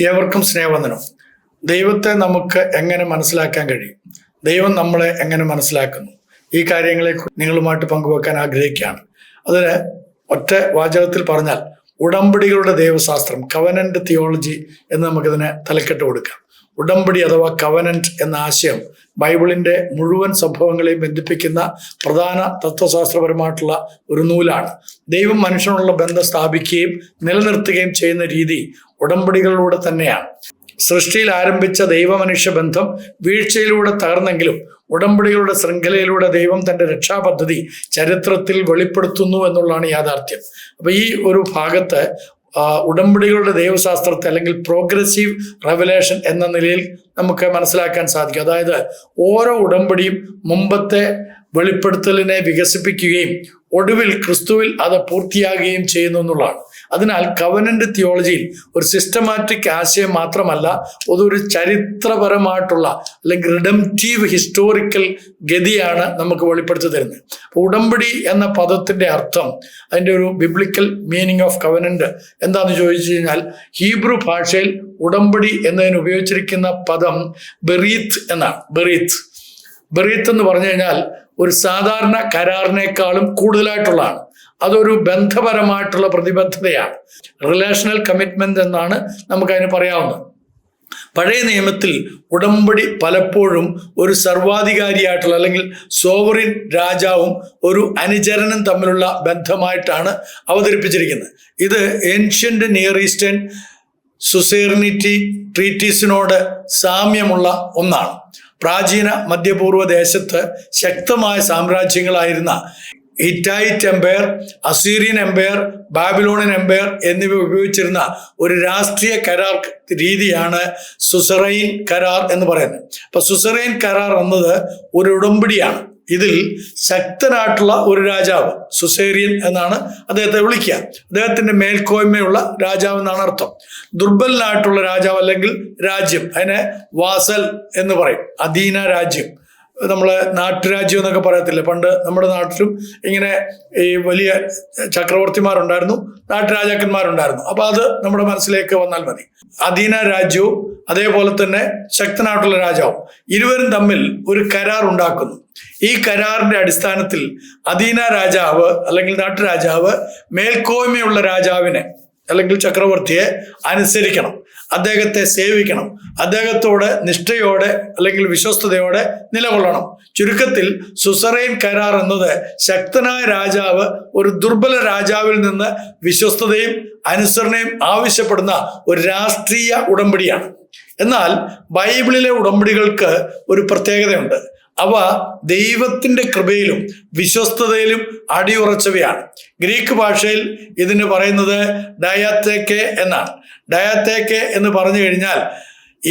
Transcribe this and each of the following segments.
ഏവർക്കും സ്നേഹവന്ദനം. ദൈവത്തെ നമുക്ക് എങ്ങനെ മനസ്സിലാക്കാൻ കഴിയും? ദൈവം നമ്മളെ എങ്ങനെ മനസ്സിലാക്കുന്നു? ഈ കാര്യങ്ങളെ നിങ്ങളുമായിട്ട് പങ്കുവെക്കാൻ ആഗ്രഹിക്കുകയാണ്. അതിന് ഒറ്റ വാചകത്തിൽ പറഞ്ഞാൽ ഉടമ്പടികളുടെ ദൈവശാസ്ത്രം, കവനന്റ് തിയോളജി എന്ന് നമുക്കിതിനെ തലക്കെട്ട് കൊടുക്കാം. ഉടമ്പടി അഥവാ കവനന്റ് എന്ന ആശയം ബൈബിളിന്റെ മുഴുവൻ സംഭവങ്ങളെയും ബന്ധിപ്പിക്കുന്ന പ്രധാന തത്വശാസ്ത്രപരമായിട്ടുള്ള ഒരു നൂലാണ്. ദൈവം മനുഷ്യനുള്ള ബന്ധം സ്ഥാപിക്കുകയും നിലനിർത്തുകയും ചെയ്യുന്ന രീതി ഉടമ്പടികളിലൂടെ തന്നെയാണ്. സൃഷ്ടിയിൽ ആരംഭിച്ച ദൈവമനുഷ്യ ബന്ധം വീഴ്ചയിലൂടെ തകർന്നെങ്കിലും ഉടമ്പടികളുടെ ശൃംഖലയിലൂടെ ദൈവം തന്റെ രക്ഷാപദ്ധതി ചരിത്രത്തിൽ വെളിപ്പെടുത്തുന്നു എന്നുള്ളതാണ് യാഥാർത്ഥ്യം. അപ്പൊ ഈ ഒരു ഭാഗത്ത് ഉടമ്പടികളുടെ ദൈവശാസ്ത്രത്തെ അല്ലെങ്കിൽ പ്രോഗ്രസീവ് റെവലേഷൻ എന്ന നിലയിൽ നമുക്ക് മനസ്സിലാക്കാൻ സാധിക്കും. അതായത് ഓരോ ഉടമ്പടിയും മുമ്പത്തെ വെളിപ്പെടുത്തലിനെ വികസിപ്പിക്കുകയും ഒടുവിൽ ക്രിസ്തുവിൽ അത് പൂർത്തിയാകുകയും ചെയ്യുന്നു എന്നുള്ളതാണ്. അതിനാൽ കവനന്റ് തിയോളജിയിൽ ഒരു സിസ്റ്റമാറ്റിക് ആശയം മാത്രമല്ല, അതൊരു ചരിത്രപരമായിട്ടുള്ള അല്ലെങ്കിൽ റിഡംറ്റീവ് ഹിസ്റ്റോറിക്കൽ ഗതിയാണ് നമുക്ക് വെളിപ്പെടുത്തി തരുന്നത്. ഉടമ്പടി എന്ന പദത്തിന്റെ അർത്ഥം, അതിൻ്റെ ഒരു ബിബ്ലിക്കൽ മീനിങ് ഓഫ് കവനന്റ് എന്താണെന്ന് ചോദിച്ചു കഴിഞ്ഞാൽ, ഹീബ്രു ഭാഷയിൽ ഉടമ്പടി എന്നതിന് ഉപയോഗിച്ചിരിക്കുന്ന പദം ബെറീത്ത് എന്നാണ്. ബെറീത്ത് എന്ന് പറഞ്ഞു കഴിഞ്ഞാൽ ഒരു സാധാരണ കരാറിനേക്കാളും കൂടുതലായിട്ടുള്ളതാണ്. അതൊരു ബന്ധപരമായിട്ടുള്ള പ്രതിബദ്ധതയാണ്. റിലേഷണൽ കമ്മിറ്റ്മെന്റ് എന്നാണ് നമുക്കതിന് പറയാവുന്നത്. പഴയ നിയമത്തിൽ ഉടമ്പടി പലപ്പോഴും ഒരു സർവാധികാരിയായിട്ടുള്ള അല്ലെങ്കിൽ സോവറിൻ രാജാവും ഒരു അനുചരനും തമ്മിലുള്ള ബന്ധമായിട്ടാണ് അവതരിപ്പിച്ചിരിക്കുന്നത്. ഇത് ഏൻഷ്യന്റ് നിയർ ഈസ്റ്റേൺ സുസേറിനിറ്റി ട്രീറ്റീസിനോട് സാമ്യമുള്ള ഒന്നാണ്. പ്രാചീന മധ്യപൂർവ്വ ദേശത്ത് ശക്തമായ സാമ്രാജ്യങ്ങളായിരുന്ന Hittite empire, Assyrian empire, Babylonian empire എന്നിവ ഉപയോഗിച്ചിരുന്ന ഒരു രാഷ്ട്രീയ കരാർ രീതിയാണ് സുസറൈൻ കരാർ എന്ന് പറയുന്നത്. അപ്പൊ സുസറൈൻ കരാർ എന്നത് ഒരു ഉടമ്പടിയാണ്. ഇതിൽ ശക്തനായിട്ടുള്ള ഒരു രാജാവ്, സുസേറിയൻ എന്നാണ് അദ്ദേഹത്തെ വിളിക്കുക, അദ്ദേഹത്തിന്റെ മേൽക്കോയ്മയുള്ള രാജാവ് എന്നാണ് അർത്ഥം. ദുർബലനായിട്ടുള്ള രാജാവ് അല്ലെങ്കിൽ രാജ്യം, അതിനെ വാസൽ എന്ന് പറയും. അധീന രാജ്യം, നമ്മളെ നാട്ടുരാജ്യം എന്നൊക്കെ പറയത്തില്ല. പണ്ട് നമ്മുടെ നാട്ടിലും ഇങ്ങനെ ഈ വലിയ ചക്രവർത്തിമാരുണ്ടായിരുന്നു, നാട്ടുരാജാക്കന്മാരുണ്ടായിരുന്നു. അപ്പൊ അത് നമ്മുടെ മനസ്സിലേക്ക് വന്നാൽ മതി. അധീന രാജ്യവും അതേപോലെ തന്നെ ശക്തനായിട്ടുള്ള രാജാവും ഇരുവരും തമ്മിൽ ഒരു കരാർ ഉണ്ടാക്കുന്നു. ഈ കരാറിന്റെ അടിസ്ഥാനത്തിൽ അധീന രാജാവ് അല്ലെങ്കിൽ നാട്ടുരാജാവ് മേൽക്കോയ്മയുള്ള രാജാവിനെ അല്ലെങ്കിൽ ചക്രവർത്തിയെ അനുസരിക്കണം, അദ്ദേഹത്തെ സേവിക്കണം, അദ്ദേഹത്തോട് നിഷ്ഠയോടെ അല്ലെങ്കിൽ വിശ്വസ്തയോടെ നിലകൊള്ളണം. ചുരുക്കത്തിൽ സുസറൈൻ കരാർ എന്നത് ശക്തനായ രാജാവ് ഒരു ദുർബല രാജാവിൽ നിന്ന് വിശ്വസ്തതയും അനുസരണയും ആവശ്യപ്പെടുന്ന ഒരു രാഷ്ട്രീയ ഉടമ്പടിയാണ്. എന്നാൽ ബൈബിളിലെ ഉടമ്പടികൾക്ക് ഒരു പ്രത്യേകതയുണ്ട്. അവ ദൈവത്തിന്റെ കൃപയിലും വിശ്വസ്തതയിലും അടിയുറച്ചവയാണ്. ഗ്രീക്ക് ഭാഷയിൽ ഇതിന് പറയുന്നത് ഡയാത്തേക്കെ എന്നാണ്. ഡയാത്തേക്കെ എന്ന് പറഞ്ഞു കഴിഞ്ഞാൽ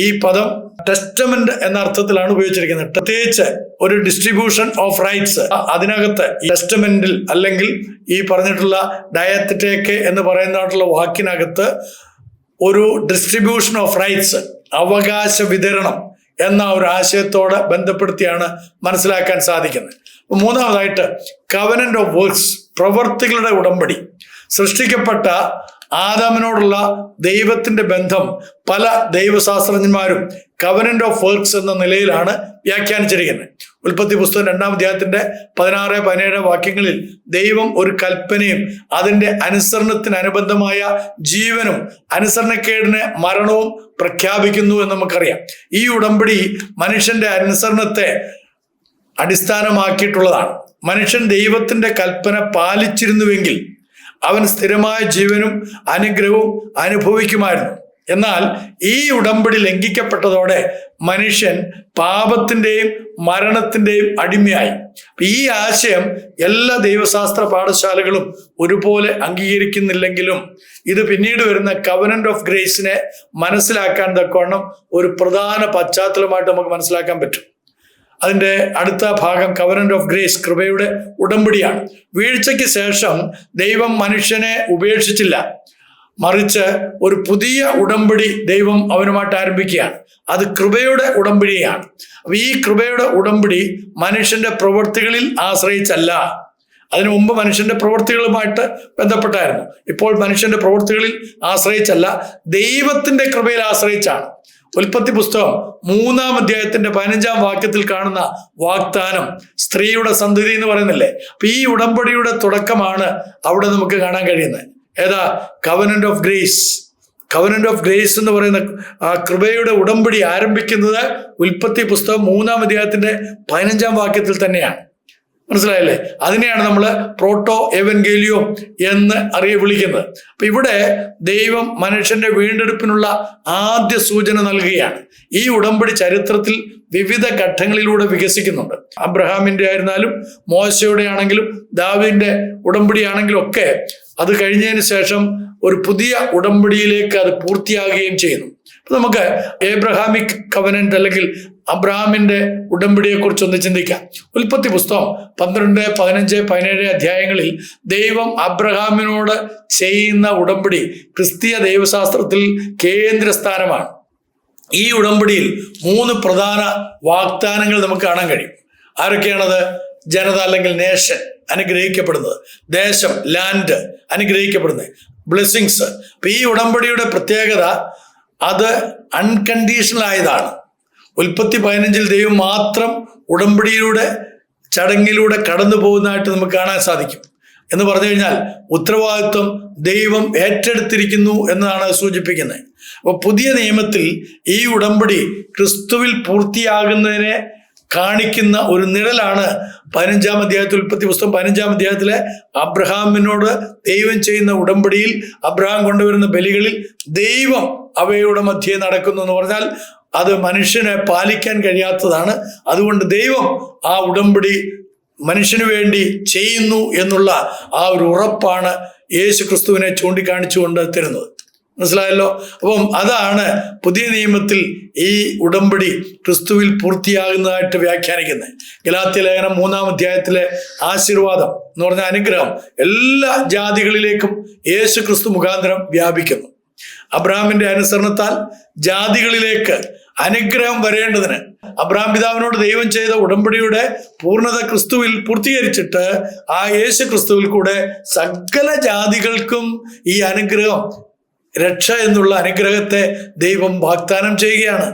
ഈ പദം ടെസ്റ്റമെന്റ് എന്ന അർത്ഥത്തിലാണ് ഉപയോഗിച്ചിരിക്കുന്നത്. പ്രത്യേകിച്ച് ഒരു ഡിസ്ട്രിബ്യൂഷൻ ഓഫ് റൈറ്റ്സ് അതിനകത്ത് ടെസ്റ്റമെന്റിൽ അല്ലെങ്കിൽ ഈ പറഞ്ഞിട്ടുള്ള ഡയാത്തേക്കെ എന്ന് പറയുന്നതായിട്ടുള്ള വാക്കിനകത്ത് ഒരു ഡിസ്ട്രിബ്യൂഷൻ ഓഫ് റൈറ്റ്സ്, അവകാശ വിതരണം എന്ന ഒരു ആശയത്തോടെ ബന്ധപ്പെടുത്തിയാണ് മനസ്സിലാക്കാൻ സാധിക്കുന്നത്. മൂന്നാമതായിട്ട് കവനന്റ് ഓഫ് വർക്ക്സ്, പ്രവർത്തികളുടെ ഉടമ്പടി. സൃഷ്ടിക്കപ്പെട്ട ആദാമിനോടുള്ള ദൈവത്തിന്റെ ബന്ധം പല ദൈവശാസ്ത്രജ്ഞന്മാരും കവനന്റ് ഓഫ് വർക്ക്സ് എന്ന നിലയിലാണ് വ്യാഖ്യാനിച്ചിരിക്കുന്നത്. ഉൽപ്പത്തി പുസ്തകം 2-ാം അധ്യായത്തിന്റെ 16-17 വാക്യങ്ങളിൽ ദൈവം ഒരു കൽപ്പനയും അതിന്റെ അനുസരണത്തിന് അനുബന്ധമായ ജീവനും അനുസരണക്കേടിന് മരണവും പ്രഖ്യാപിക്കുന്നു എന്ന് നമുക്കറിയാം. ഈ ഉടമ്പടി മനുഷ്യന്റെ അനുസരണത്തെ അടിസ്ഥാനമാക്കിയിട്ടുള്ളതാണ്. മനുഷ്യൻ ദൈവത്തിന്റെ കൽപ്പന പാലിച്ചിരുന്നുവെങ്കിൽ അവൻ സ്ഥിരമായ ജീവനും അനുഗ്രഹവും അനുഭവിക്കുമായിരുന്നു. എന്നാൽ ഈ ഉടമ്പടി ലംഘിക്കപ്പെട്ടതോടെ മനുഷ്യൻ പാപത്തിന്റെയും മരണത്തിന്റെയും അടിമയായി. ഈ ആശയം എല്ലാ ദൈവശാസ്ത്ര പാഠശാലകളും ഒരുപോലെ അംഗീകരിക്കുന്നില്ലെങ്കിലും ഇത് പിന്നീട് വരുന്ന കവനന്റ് ഓഫ് ഗ്രേസിനെ മനസ്സിലാക്കാൻ തക്കവണ്ണം ഒരു പ്രധാന പശ്ചാത്തലമായിട്ട് നമുക്ക് മനസ്സിലാക്കാൻ പറ്റും. അതിൻ്റെ അടുത്ത ഭാഗം കവനന്റ് ഓഫ് ഗ്രേസ്, കൃപയുടെ ഉടമ്പടിയാണ്. വീഴ്ചയ്ക്ക് ശേഷം ദൈവം മനുഷ്യനെ ഉപേക്ഷിച്ചില്ല, മറിച്ച് ഒരു പുതിയ ഉടമ്പടി ദൈവം അവനുമായിട്ട് ആരംഭിക്കുകയാണ്. അത് കൃപയുടെ ഉടമ്പടിയാണ്. അപ്പൊ ഈ കൃപയുടെ ഉടമ്പടി മനുഷ്യന്റെ പ്രവൃത്തികളിൽ ആശ്രയിച്ചല്ല, അതിനു മുമ്പ് മനുഷ്യന്റെ പ്രവൃത്തികളുമായിട്ട് ബന്ധപ്പെട്ടായിരുന്നു. ഇപ്പോൾ മനുഷ്യന്റെ പ്രവൃത്തികളിൽ ആശ്രയിച്ചല്ല, ദൈവത്തിന്റെ കൃപയിൽ ആശ്രയിച്ചാണ്. ഉൽപ്പത്തി പുസ്തകം 3-ാം അധ്യായത്തിന്റെ 15-ാം വാക്യത്തിൽ കാണുന്ന വാഗ്ദാനം സ്ത്രീയുടെ സന്തതി എന്ന് പറയുന്നില്ലേ. അപ്പൊ ഈ ഉടമ്പടിയുടെ തുടക്കമാണ് അവിടെ നമുക്ക് കാണാൻ കഴിയുന്നത്. ഏതാ? Covenant of grace. Covenant of grace എന്ന് പറയുന്ന ആ കൃപയുടെ ഉടമ്പടി ആരംഭിക്കുന്നത് ഉൽപ്പത്തി പുസ്തകം 3-ാം അധ്യായത്തിന്റെ 15-ാം വാക്യത്തിൽ തന്നെയാണ്. മനസ്സിലായല്ലേ? അതിനെയാണ് നമ്മൾ പ്രോട്ടോ എവൻഗേലിയോ എന്ന് വിളിക്കുന്നത്. അപ്പൊ ഇവിടെ ദൈവം മനുഷ്യന്റെ വീണ്ടെടുപ്പിനുള്ള ആദ്യ സൂചന നൽകുകയാണ്. ഈ ഉടമ്പടി ചരിത്രത്തിൽ വിവിധ ഘട്ടങ്ങളിലൂടെ വികസിക്കുന്നുണ്ട്. അബ്രഹാമിന്റെ ആയിരുന്നാലും മോശയുടെ ആണെങ്കിലും ദാവീദിന്റെ ഉടമ്പടി ആണെങ്കിലും ഒക്കെ അത് കഴിഞ്ഞതിന് ശേഷം ഒരു പുതിയ ഉടമ്പടിയിലേക്ക് അത് പൂർത്തിയാകുകയും ചെയ്യുന്നു. അപ്പൊ നമുക്ക് ഏബ്രഹാമിക് കവനന്റ് അല്ലെങ്കിൽ അബ്രഹാമിന്റെ ഉടമ്പടിയെ കുറിച്ചൊന്ന് ചിന്തിക്കാം. ഉൽപ്പത്തി പുസ്തകം 12, 15, 17 അധ്യായങ്ങളിൽ ദൈവം അബ്രഹാമിനോട് ചെയ്യുന്ന ഉടമ്പടി ക്രിസ്തീയ ദൈവശാസ്ത്രത്തിൽ കേന്ദ്രസ്ഥാനമാണ്. ഈ ഉടമ്പടിയിൽ 3 പ്രധാന വാഗ്ദാനങ്ങൾ നമുക്ക് കാണാൻ കഴിയും. ആരൊക്കെയാണത്? ജനത അല്ലെങ്കിൽ നേഷൻ അനുഗ്രഹിക്കപ്പെടുന്നത്, ദേശം ലാൻഡ് അനുഗ്രഹിക്കപ്പെടുന്നത്, ബ്ലെസ്സിങ്സ്. അപ്പൊ ഈ ഉടമ്പടിയുടെ പ്രത്യേകത അത് അൺകണ്ടീഷണൽ ആയതാണ്. ഉൽപ്പത്തി 15 ദൈവം മാത്രം ഉടമ്പടിയിലൂടെ ചടങ്ങിലൂടെ കടന്നു പോകുന്നതായിട്ട് നമുക്ക് കാണാൻ സാധിക്കും. എന്ന് പറഞ്ഞു കഴിഞ്ഞാൽ ഉത്തരവാദിത്വം ദൈവം ഏറ്റെടുത്തിരിക്കുന്നു എന്നതാണ് സൂചിപ്പിക്കുന്നത്. അപ്പോൾ പുതിയ നിയമത്തിൽ ഈ ഉടമ്പടി ക്രിസ്തുവിൽ പൂർത്തിയാകുന്നതിനെ കാണിക്കുന്ന ഒരു നിഴലാണ് 15-ാം അധ്യായത്തിൽ, ഉൽപ്പത്തി പുസ്തകം 15-ാം അധ്യായത്തിലെ അബ്രഹാമിനോട് ദൈവം ചെയ്യുന്ന ഉടമ്പടിയിൽ അബ്രഹാം കൊണ്ടുവരുന്ന ബലികളിൽ ദൈവം അവയുടെ മധ്യേ നടക്കുന്നു എന്ന് പറഞ്ഞാൽ അത് മനുഷ്യനെ പാലിക്കാൻ കഴിയാത്തതാണ്. അതുകൊണ്ട് ദൈവം ആ ഉടമ്പടി മനുഷ്യന് വേണ്ടി ചെയ്യുന്നു എന്നുള്ള ആ ഒരു ഉറപ്പാണ് യേശു ക്രിസ്തുവിനെ ചൂണ്ടിക്കാണിച്ചുകൊണ്ട് തരുന്നത്. മനസ്സിലായല്ലോ? അപ്പം അതാണ് പുതിയ നിയമത്തിൽ ഈ ഉടമ്പടി ക്രിസ്തുവിൽ പൂർത്തിയാകുന്നതായിട്ട് വ്യാഖ്യാനിക്കുന്നത്. ഗലാത്യ ലേഖനം 3-ാം അധ്യായത്തിലെ ആശീർവാദം എന്ന് പറഞ്ഞ അനുഗ്രഹം എല്ലാ ജാതികളിലേക്കും യേശു ക്രിസ്തു മുഖാന്തരം വ്യാപിക്കുന്നു. അബ്രഹാമിന്റെ അനുസരണത്താൽ ജാതികളിലേക്ക് അനുഗ്രഹം വരേണ്ടതിന് അബ്രഹാം പിതാവിനോട് ദൈവം ചെയ്ത ഉടമ്പടിയുടെ പൂർണ്ണത ക്രിസ്തുവിൽ പൂർത്തീകരിച്ചിട്ട് ആ യേശു ക്രിസ്തുവിൽ കൂടെ സകല ജാതികൾക്കും ഈ അനുഗ്രഹം, രക്ഷ എന്നുള്ള അനുഗ്രഹത്തെ ദൈവം വാഗ്ദാനം ചെയ്യുകയാണ്.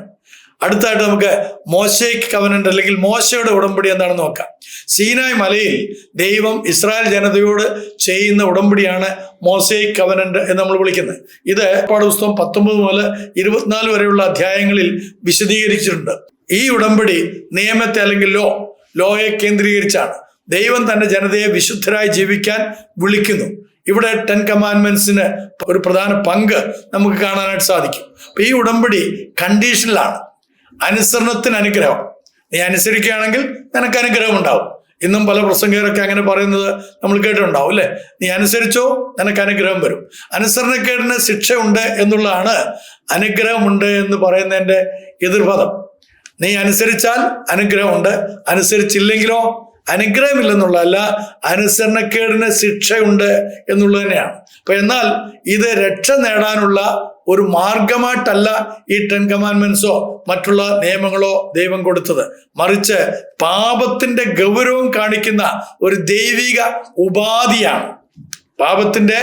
അടുത്തായിട്ട് നമുക്ക് മോശയ്ക്ക് കവനന്റ് അല്ലെങ്കിൽ മോശയുടെ ഉടമ്പടി എന്താണെന്ന് നോക്കാം. സീനായ് മലയിൽ ദൈവം ഇസ്രായേൽ ജനതയോട് ചെയ്യുന്ന ഉടമ്പടിയാണ് മോശയ്ക്ക് കവനന്റ് എന്ന് നമ്മൾ വിളിക്കുന്നത്. ഇത് പാഠപുസ്തകം 19 മുതൽ 24 വരെയുള്ള അധ്യായങ്ങളിൽ വിശദീകരിച്ചിട്ടുണ്ട്. ഈ ഉടമ്പടി നിയമത്തെ അല്ലെങ്കിൽ ലോയെ കേന്ദ്രീകരിച്ചാണ്. ദൈവം തന്റെ ജനതയെ വിശുദ്ധരായി ജീവിക്കാൻ വിളിക്കുന്നു. ഇവിടെ 10 കമാൻഡ്മെന്റ്സിന് ഒരു പ്രധാന പങ്ക് നമുക്ക് കാണാനായിട്ട് സാധിക്കും. അപ്പൊ ഈ ഉടമ്പടി കണ്ടീഷനിലാണ്. അനുസരണത്തിന് അനുഗ്രഹം. നീ അനുസരിക്കുകയാണെങ്കിൽ നിനക്ക് അനുഗ്രഹം ഉണ്ടാവും. ഇന്നും പല പ്രസംഗകരൊക്കെ അങ്ങനെ പറയുന്നത് നമ്മൾ കേട്ടിട്ടുണ്ടാവും അല്ലെ? നീ അനുസരിച്ചോ നിനക്ക് അനുഗ്രഹം വരും. അനുസരണക്കേടിന് ശിക്ഷയുണ്ട് എന്നുള്ളതാണ് അനുഗ്രഹമുണ്ട് എന്ന് പറയുന്നതിന്റെ എതിർപദം. നീ അനുസരിച്ചാൽ അനുഗ്രഹമുണ്ട്, അനുസരിച്ചില്ലെങ്കിലോ അനുഗ്രഹമില്ലെന്നുള്ളതല്ല, അനുസരണക്കേടിന് ശിക്ഷയുണ്ട് എന്നുള്ളത് തന്നെയാണ്. അപ്പൊ എന്നാൽ ഇത് രക്ഷ നേടാനുള്ള ഒരു മാർഗമായിട്ടല്ല ഈ 10 കമാൻഡ്മെന്റ്സോ മറ്റുള്ള നിയമങ്ങളോ ദൈവം കൊടുത്തത്. മറിച്ച് പാപത്തിന്റെ ഗൗരവം കാണിക്കുന്ന ഒരു ദൈവിക ഉപാധിയാണ്. പാപത്തിന്റെ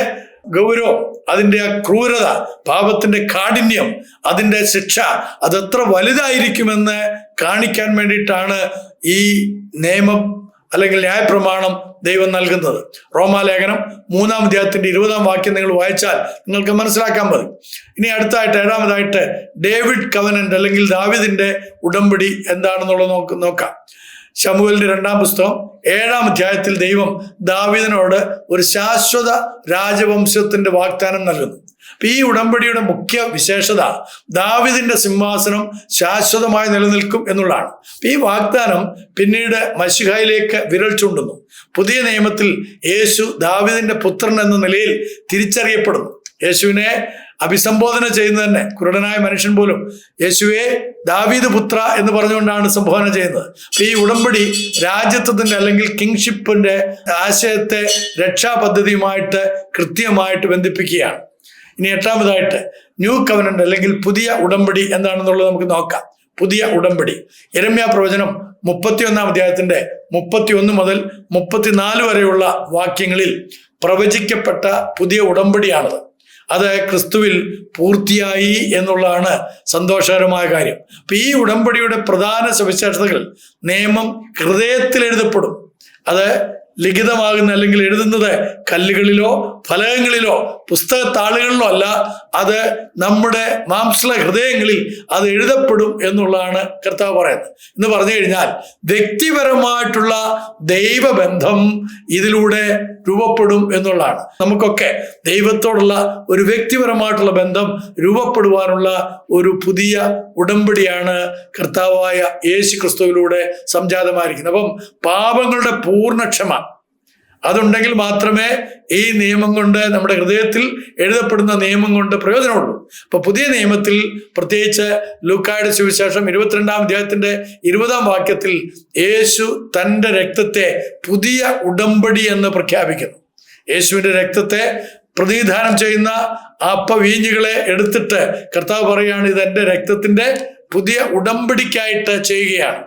ഗൗരവം, അതിൻ്റെ ആ ക്രൂരത, പാപത്തിന്റെ കാഠിന്യം, അതിൻ്റെ ശിക്ഷ അതെത്ര വലുതായിരിക്കുമെന്ന് കാണിക്കാൻ വേണ്ടിയിട്ടാണ് ഈ നിയമം അല്ലെങ്കിൽ ന്യായപ്രമാണം ദൈവം നൽകുന്നത്. റോമാലേഖനം 3-ാം അധ്യായത്തിന്റെ 20-ാം വാക്യം നിങ്ങൾ വായിച്ചാൽ നിങ്ങൾക്ക് മനസ്സിലാക്കാൻ മതി. ഇനി അടുത്തായിട്ട് 7-ാമതായിട്ട് ഡേവിഡ് കവനന്റ് അല്ലെങ്കിൽ ദാവീദിന്റെ ഉടമ്പടി എന്താണെന്നുള്ളത് നോക്കാം. ശമൂവേലിന്റെ 2-ാം പുസ്തകം 7-ാം അധ്യായത്തിൽ ദൈവം ദാവീദിനോട് ഒരു ശാശ്വത രാജവംശത്തിന്റെ വാഗ്ദാനം നൽകുന്നു. അപ്പൊ ഈ ഉടമ്പടിയുടെ മുഖ്യ വിശേഷത ദാവീദിന്റെ സിംഹാസനം ശാശ്വതമായി നിലനിൽക്കും എന്നുള്ളതാണ്. ഈ വാഗ്ദാനം പിന്നീട് മശിഹായിലേക്ക് വിരൽ ചൂണ്ടുന്നു. പുതിയ നിയമത്തിൽ യേശു ദാവീദിന്റെ പുത്രൻ എന്ന നിലയിൽ തിരിച്ചറിയപ്പെടുന്നു. യേശുവിനെ അഭിസംബോധന ചെയ്യുന്നത് തന്നെ കുരുടനായ മനുഷ്യൻ പോലും യേശുവെ ദാവീദ് പുത്ര എന്ന് പറഞ്ഞുകൊണ്ടാണ് സംബോധന ചെയ്യുന്നത്. അപ്പൊ ഈ ഉടമ്പടി രാജ്യത്വത്തിന്റെ അല്ലെങ്കിൽ കിങ്ഷിപ്പിന്റെ ആശയത്തെ രക്ഷാ പദ്ധതിയുമായിട്ട് കൃത്യമായിട്ട് ബന്ധിപ്പിക്കുകയാണ്. ഇനി 8-ാമതായിട്ട് ന്യൂ കവനന്റ് അല്ലെങ്കിൽ പുതിയ ഉടമ്പടി എന്താണെന്നുള്ളത് നമുക്ക് നോക്കാം. പുതിയ ഉടമ്പടി. യെരമ്യാ പ്രവചനം 31 അധ്യായത്തിന്റെ 31 മുതൽ 34 വരെയുള്ള വാക്യങ്ങളിൽ പ്രവചിക്കപ്പെട്ട പുതിയ ഉടമ്പടിയാണത്. അത് ക്രിസ്തുവിൽ പൂർത്തിയായി എന്നുള്ളതാണ് സന്തോഷകരമായ കാര്യം. അപ്പൊ ഈ ഉടമ്പടിയുടെ പ്രധാന സവിശേഷതകൾ: നിയമം ഹൃദയത്തിൽ എഴുതപ്പെടും. അത് ലിഖിതമാകുന്ന അല്ലെങ്കിൽ എഴുതുന്നത് കല്ലുകളിലോ ഫലകങ്ങളിലോ പുസ്തകത്താളുകളിലോ അല്ല, അത് നമ്മുടെ മാംസള ഹൃദയങ്ങളിൽ അത് എഴുതപ്പെടും എന്നുള്ളതാണ് കർത്താവ് പറയുന്നത്. എന്ന് പറഞ്ഞു കഴിഞ്ഞാൽ വ്യക്തിപരമായിട്ടുള്ള ദൈവബന്ധം ഇതിലൂടെ രൂപപ്പെടും എന്നുള്ളതാണ്. നമുക്കൊക്കെ ദൈവത്തോടുള്ള ഒരു വ്യക്തിപരമായിട്ടുള്ള ബന്ധം രൂപപ്പെടുവാനുള്ള ഒരു പുതിയ ഉടമ്പടിയാണ് കർത്താവായ യേശു ക്രിസ്തുവിലൂടെ സംജാതമായിരിക്കുന്നത്. അപ്പം പാപങ്ങളുടെ പൂർണ്ണക്ഷമ അതുണ്ടെങ്കിൽ മാത്രമേ ഈ നിയമം കൊണ്ട്, നമ്മുടെ ഹൃദയത്തിൽ എഴുതപ്പെടുന്ന നിയമം കൊണ്ട് പ്രയോജനമുള്ളൂ. അപ്പൊ പുതിയ നിയമത്തിൽ, പ്രത്യേകിച്ച് ലൂക്കായുടെ സുവിശേഷം 22 അധ്യായത്തിന്റെ 20 വാക്യത്തിൽ യേശു തൻ്റെ രക്തത്തെ പുതിയ ഉടമ്പടി എന്ന് പ്രഖ്യാപിക്കുന്നു. യേശുവിന്റെ രക്തത്തെ പ്രതിനിധാനം ചെയ്യുന്ന അപ്പവീഞ്ഞുകളെ എടുത്തിട്ട് കർത്താവ് പറയുകയാണ്, ഇത് എൻ്റെ രക്തത്തിന്റെ പുതിയ ഉടമ്പടിക്കായിട്ട് ചെയ്യുകയാണ്.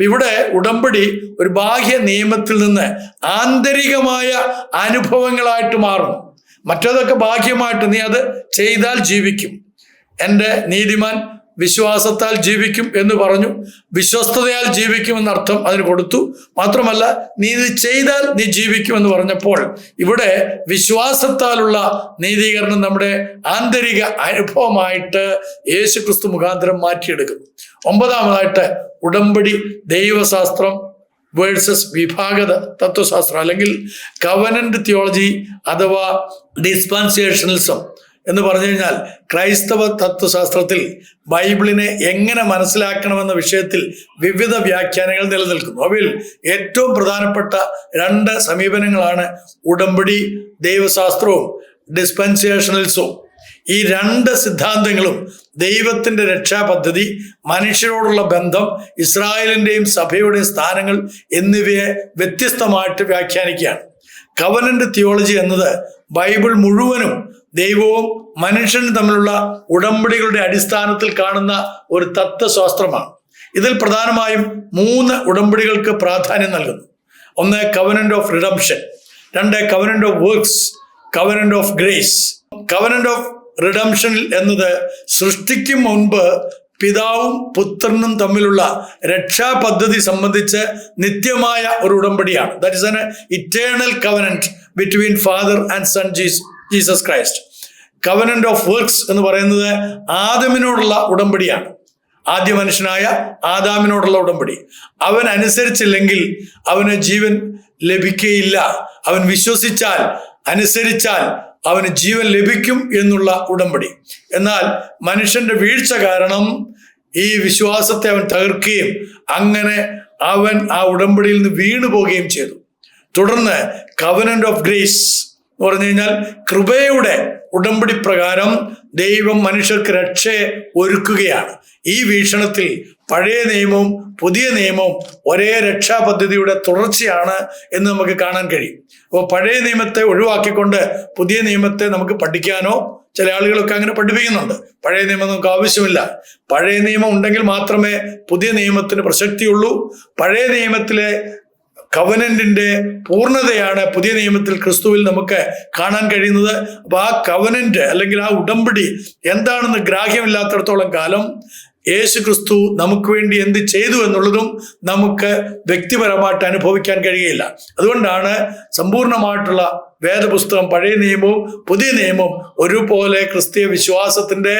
ഇവിടെ ഉടമ്പടി ഒരു ബാഹ്യ നിയമത്തിൽ നിന്ന് ആന്തരികമായ അനുഭവങ്ങളായിട്ട് മാറുന്നു. മറ്റേതൊക്കെ ബാഹ്യമായിട്ട്, നീ അത് ചെയ്താൽ ജീവിക്കും, എൻ്റെ നീതിമാൻ വിശ്വാസത്താൽ ജീവിക്കും എന്ന് പറഞ്ഞു. വിശ്വസ്തതയാൽ ജീവിക്കുമെന്നർത്ഥം അതിന് കൊടുത്തു. മാത്രമല്ല, നീ ഇത് ചെയ്താൽ നീ ജീവിക്കുമെന്ന് പറഞ്ഞപ്പോൾ ഇവിടെ വിശ്വാസത്താലുള്ള നീതീകരണം നമ്മുടെ ആന്തരിക അനുഭവമായിട്ട് യേശു ക്രിസ്തു മുഖാന്തരം മാറ്റിയെടുക്കുന്നു. 9ാമതായിട്ട് ഉടമ്പടി ദൈവശാസ്ത്രം വേഴ്സസ് വിഭാഗത തത്വശാസ്ത്രം, അല്ലെങ്കിൽ കവനന്റ് തിയോളജി അഥവാ ഡിസ്പെൻസേഷണലിസം എന്ന് പറഞ്ഞു കഴിഞ്ഞാൽ, ക്രൈസ്തവ തത്വശാസ്ത്രത്തിൽ ബൈബിളിനെ എങ്ങനെ മനസ്സിലാക്കണമെന്ന വിഷയത്തിൽ വിവിധ വ്യാഖ്യാനങ്ങൾ നിലനിൽക്കുന്നു. അവയിൽ ഏറ്റവും പ്രധാനപ്പെട്ട 2 സമീപനങ്ങളാണ് ഉടമ്പടി ദൈവശാസ്ത്രവും ഡിസ്പെൻസേഷണലിസവും. ഈ 2 സിദ്ധാന്തങ്ങളും ദൈവത്തിന്റെ രക്ഷാപദ്ധതി, മനുഷ്യരോടുള്ള ബന്ധം, ഇസ്രായേലിന്റെയും സഭയുടെയും സ്ഥാനങ്ങൾ എന്നിവയെ വ്യത്യസ്തമായിട്ട് വ്യാഖ്യാനിക്കുകയാണ്. കവനന്റ് തിയോളജി എന്നത് ബൈബിൾ മുഴുവനും ദൈവവും മനുഷ്യനും തമ്മിലുള്ള ഉടമ്പടികളുടെ അടിസ്ഥാനത്തിൽ കാണുന്ന ഒരു തത്വശാസ്ത്രമാണ്. ഇതിൽ പ്രധാനമായും 3 ഉടമ്പടികൾക്ക് പ്രാധാന്യം നൽകുന്നു. 1 covenant of redemption, 2 covenant of works, covenant of grace. Covenant of redemption എന്നത് സൃഷ്ടിക്കും മുൻപ് പിതാവും പുത്രനും തമ്മിലുള്ള രക്ഷാപദ്ധതി സംബന്ധിച്ച് നിത്യമായ ഒരു ഉടമ്പടിയാണ്. That is an eternal covenant between Father and Son Jesus Christ. Covenant of works എന്ന് പറയുന്നത് ആദമിനോടുള്ള ഉടമ്പടിയാണ്. ആദ്യ മനുഷ്യനായ ആദാമിനോടുള്ള ഉടമ്പടി. അവൻ അനുസരിച്ചില്ലെങ്കിൽ അവന് ജീവൻ ലഭിക്കുകയില്ല. അവൻ വിശ്വസിച്ചാൽ, അനുസരിച്ചാൽ അവന് ജീവൻ ലഭിക്കും എന്നുള്ള ഉടമ്പടി. എന്നാൽ മനുഷ്യന്റെ വീഴ്ച കാരണം ഈ വിശ്വാസത്തെ അവൻ തകർക്കുകയും അങ്ങനെ അവൻ ആ ഉടമ്പടിയിൽ നിന്ന് വീണു പോവുകയും ചെയ്തു. തുടർന്ന് കവനന്റ് ഓഫ് ഗ്രേസ് എന്ന് പറഞ്ഞു കഴിഞ്ഞാൽ, കൃപയുടെ ഉടമ്പടി പ്രകാരം ദൈവം മനുഷ്യർക്ക് രക്ഷയെ ഒരുക്കുകയാണ്. ഈ വീക്ഷണത്തിൽ പഴയ നിയമവും പുതിയ നിയമവും ഒരേ രക്ഷാപദ്ധതിയുടെ തുടർച്ചയാണ് എന്ന് നമുക്ക് കാണാൻ കഴിയും. അപ്പോൾ പഴയ നിയമത്തെ ഒഴിവാക്കിക്കൊണ്ട് പുതിയ നിയമത്തെ നമുക്ക് പഠിക്കാനോ, ചില ആളുകളൊക്കെ അങ്ങനെ പഠിപ്പിക്കുന്നുണ്ട്. പഴയ നിയമം നമുക്ക് ആവശ്യമില്ല. പഴയ നിയമം ഉണ്ടെങ്കിൽ മാത്രമേ പുതിയ നിയമത്തിന് പ്രസക്തിയുള്ളൂ. പഴയ നിയമത്തിലെ കവനന്റിന്റെ പൂർണ്ണതയാണ് പുതിയ നിയമത്തിൽ ക്രിസ്തുവിൽ നമുക്ക് കാണാൻ കഴിയുന്നത്. അപ്പൊ ആ കവനന്റ് അല്ലെങ്കിൽ ആ ഉടമ്പടി എന്താണെന്ന് ഗ്രാഹ്യമില്ലാത്തിടത്തോളം കാലം യേശു ക്രിസ്തു നമുക്ക് വേണ്ടി എന്ത് ചെയ്തു എന്നുള്ളതും നമുക്ക് വ്യക്തിപരമായിട്ട് അനുഭവിക്കാൻ കഴിയുകയില്ല. അതുകൊണ്ടാണ് സമ്പൂർണമായിട്ടുള്ള വേദപുസ്തകം, പഴയ നിയമവും പുതിയ നിയമവും ഒരുപോലെ ക്രിസ്തീയ വിശ്വാസത്തിന്റെ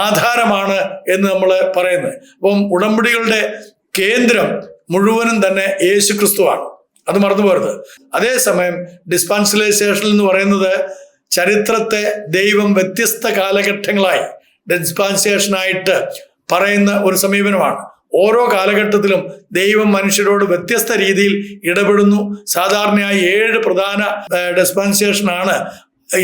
ആധാരമാണ് എന്ന് നമ്മൾ പറയുന്നത്. അപ്പം ഉടമ്പടികളുടെ കേന്ദ്രം മുഴുവനും തന്നെ യേശു ക്രിസ്തുവാണ്, അത് മറന്നു പോരുത്. അതേസമയം ഡിസ്പെൻസേഷൻ എന്ന് പറയുന്നത് ചരിത്രത്തെ ദൈവം വ്യത്യസ്ത കാലഘട്ടങ്ങളായി ഡിസ്പെൻസേഷനായിട്ട് പറയുന്ന ഒരു സമീപനമാണ്. ഓരോ കാലഘട്ടത്തിലും ദൈവം മനുഷ്യരോട് വ്യത്യസ്ത രീതിയിൽ ഇടപെടുന്നു. സാധാരണയായി 7 പ്രധാന ഡിസ്പെൻസേഷനാണ്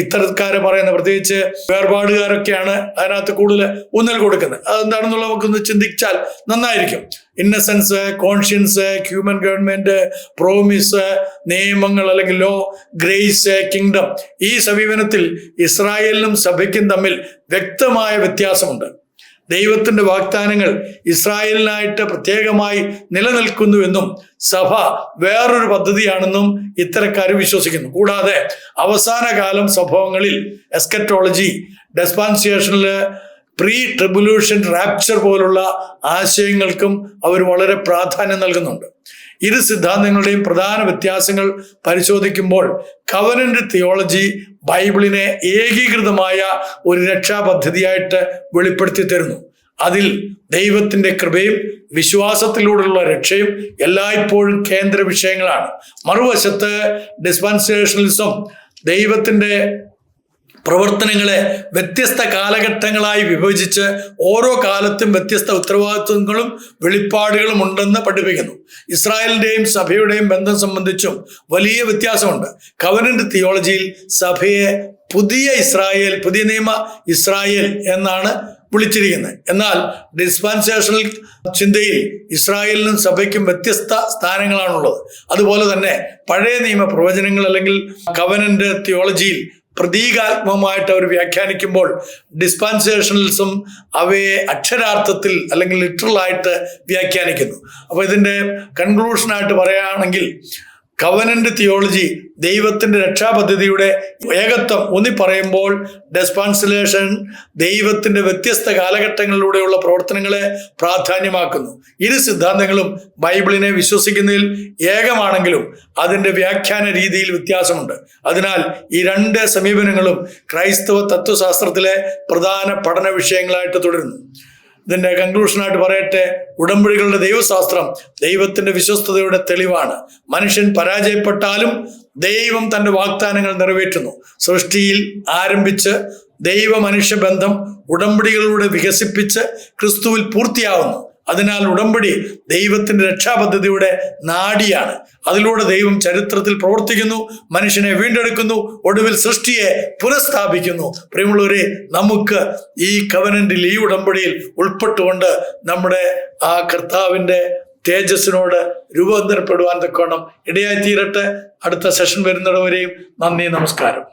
ഇത്തരക്കാരെ പറയുന്നത്. പ്രത്യേകിച്ച് വേർപാടുകാരൊക്കെയാണ് അതിനകത്ത് കൂടുതൽ ഊന്നൽ കൊടുക്കുന്നത്. അതെന്താണെന്നുള്ള നമുക്കൊന്ന് ചിന്തിച്ചാൽ നന്നായിരിക്കും. Innocence, conscience, human government, promise, നിയമങ്ങൾ അല്ലെങ്കിൽ ലോ, ഗ്രേസ്, കിങ്ഡം. ഈ സമീപനത്തിൽ ഇസ്രായേലിനും സഭയ്ക്കും തമ്മിൽ വ്യക്തമായ വ്യത്യാസമുണ്ട്. ദൈവത്തിന്റെ വാഗ്ദാനങ്ങൾ ഇസ്രായേലിനായിട്ട് പ്രത്യേകമായി നിലനിൽക്കുന്നുവെന്നും സഭ വേറൊരു പദ്ധതിയാണെന്നും ഇത്തരക്കാർ വിശ്വസിക്കുന്നു. കൂടാതെ അവസാന കാലം സംഭവങ്ങളിൽ എസ്കറ്റോളജി, ഡിസ്പെൻസേഷനില് പ്രീ ട്രിബുലേഷൻ റാപ്ചർ പോലുള്ള ആശയങ്ങൾക്കും അവർ വളരെ പ്രാധാന്യം നൽകുന്നുണ്ട്. ഇരു സിദ്ധാന്തങ്ങളുടെയും പ്രധാന വ്യത്യാസങ്ങൾ പരിശോധിക്കുമ്പോൾ കവനന്റ് തിയോളജി ബൈബിളിനെ ഏകീകൃതമായ ഒരു രക്ഷാപദ്ധതിയായിട്ട് വെളിപ്പെടുത്തി തരുന്നു. അതിൽ ദൈവത്തിന്റെ കൃപയും വിശ്വാസത്തിലൂടെയുള്ള രക്ഷയും എല്ലായ്പ്പോഴും കേന്ദ്ര വിഷയങ്ങളാണ്. മറുവശത്ത് ഡിസ്പെൻസേഷണലിസം ദൈവത്തിന്റെ പ്രവർത്തനങ്ങളെ വ്യത്യസ്ത കാലഘട്ടങ്ങളായി വിഭജിച്ച് ഓരോ കാലത്തും വ്യത്യസ്ത ഉത്തരവാദിത്വങ്ങളും വെളിപ്പാടുകളും ഉണ്ടെന്ന് പഠിപ്പിക്കുന്നു. ഇസ്രായേലിന്റെയും സഭയുടെയും ബന്ധം സംബന്ധിച്ചും വലിയ വ്യത്യാസമുണ്ട്. കവനന്റ് തിയോളജിയിൽ സഭയെ പുതിയ ഇസ്രായേൽ, പുതിയ നിയമ ഇസ്രായേൽ എന്നാണ് വിളിച്ചിരിക്കുന്നത്. എന്നാൽ ഡിസ്പെൻസേഷണൽ ചിന്തയിൽ ഇസ്രായേലിനും സഭയ്ക്കും വ്യത്യസ്ത സ്ഥാനങ്ങളാണുള്ളത്. അതുപോലെ തന്നെ പഴയ നിയമ പ്രവചനങ്ങൾ അല്ലെങ്കിൽ കവനന്റ് തിയോളജിയിൽ പ്രതീകാത്മകമായിട്ട് അവർ വ്യാഖ്യാനിക്കുമ്പോൾ ഡിസ്പെൻസേഷണലിസം അവയെ അക്ഷരാർത്ഥത്തിൽ അല്ലെങ്കിൽ ലിറ്ററലായിട്ട് വ്യാഖ്യാനിക്കുന്നു. അപ്പോൾ ഇതിൻ്റെ കൺക്ലൂഷനായിട്ട് പറയുകയാണെങ്കിൽ കവനന്റ് തിയോളജി ദൈവത്തിന്റെ രക്ഷാപദ്ധതിയുടെ ഏകത്വം ഊന്നി പറയുമ്പോൾ ഡിസ്പെൻസേഷൻ ദൈവത്തിന്റെ വ്യത്യസ്ത കാലഘട്ടങ്ങളിലൂടെയുള്ള പ്രവർത്തനങ്ങളെ പ്രാധാന്യമാക്കുന്നു. ഇരു സിദ്ധാന്തങ്ങളും ബൈബിളിനെ വിശ്വസിക്കുന്നതിൽ ഏകമാണെങ്കിലും അതിന്റെ വ്യാഖ്യാന രീതിയിൽ വ്യത്യാസമുണ്ട്. അതിനാൽ ഈ രണ്ട് സമീപനങ്ങളും ക്രൈസ്തവ തത്വശാസ്ത്രത്തിലെ പ്രധാന പഠന വിഷയങ്ങളായിട്ട് തുടരുന്നു. ഇതിന്റെ കൺക്ലൂഷനായിട്ട് പറയട്ടെ, ഉടമ്പടികളുടെ ദൈവശാസ്ത്രം ദൈവത്തിന്റെ വിശ്വസ്തതയുടെ തെളിവാണ്. മനുഷ്യൻ പരാജയപ്പെട്ടാലും ദൈവം തന്റെ വാഗ്ദാനങ്ങൾ നിറവേറ്റുന്നു. സൃഷ്ടിയിൽ ആരംഭിച്ച് ദൈവ മനുഷ്യ ബന്ധം ഉടമ്പടികളിലൂടെ വികസിപ്പിച്ച് ക്രിസ്തുവിൽ പൂർത്തിയാവുന്നു. അതിനാൽ ഉടമ്പടി ദൈവത്തിന്റെ രക്ഷാപദ്ധതിയുടെ നാഡിയാണ്. അതിലൂടെ ദൈവം ചരിത്രത്തിൽ പ്രവർത്തിക്കുന്നു, മനുഷ്യനെ വീണ്ടെടുക്കുന്നു, ഒടുവിൽ സൃഷ്ടിയെ പുനഃസ്ഥാപിക്കുന്നു. പ്രിയമുള്ളവരെ, നമുക്ക് ഈ കവനന്റിൽ, ഈ ഉടമ്പടിയിൽ ഉൾപ്പെട്ടുകൊണ്ട് നമ്മുടെ ആ കർത്താവിന്റെ തേജസ്സിനോട് രൂപാന്തരപ്പെടുവാൻ തക്കവണ്ണം ഇടയായി തീരട്ടെ. അടുത്ത സെഷൻ വരുന്നിടവരെയും നന്ദി, നമസ്കാരം.